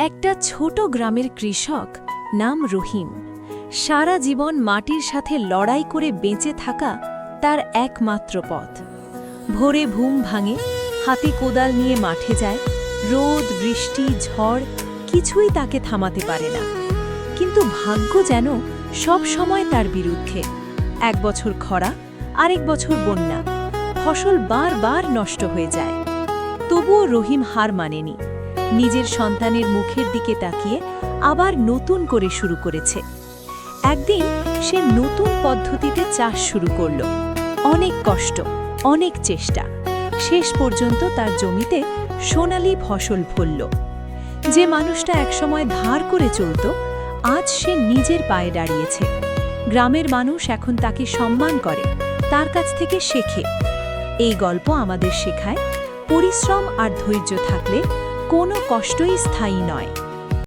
একটা ছোট গ্রামের কৃষক নাম রহিম সারা জীবন মাটির সাথে লড়াই করে বেঁচে থাকা তার একমাত্র পথ। ভোরে ঘুম ভাঙে, হাতে কোদাল নিয়ে মাঠে যায়। রোদ, বৃষ্টি, ঝড় কিছুই তাকে থামাতে পারে না। কিন্তু ভাগ্য যেন সব সময় তার বিরুদ্ধে। এক বছর খরা, আরেক বছর বন্যা, ফসল বারবার নষ্ট হয়ে যায়। তবুও রহিম হার মানেনি। নিজের সন্তানের মুখের দিকে তাকিয়ে আবার নতুন করে শুরু করেছে। একদিন সে নতুন পদ্ধতিতে চাষ শুরু করল। অনেক কষ্ট, অনেক চেষ্টা, শেষ পর্যন্ত তার জমিতে সোনালী ফসল ফলল। যে মানুষটা একসময় ধার করে চলত, আজ সে নিজের পায়ে দাঁড়িয়েছে। গ্রামের মানুষ এখন তাকে সম্মান করে, তার কাছ থেকে শেখে। এই গল্প আমাদের শেখায়, পরিশ্রম আর ধৈর্য থাকলে কোনো কষ্টই স্থায়ী নয়।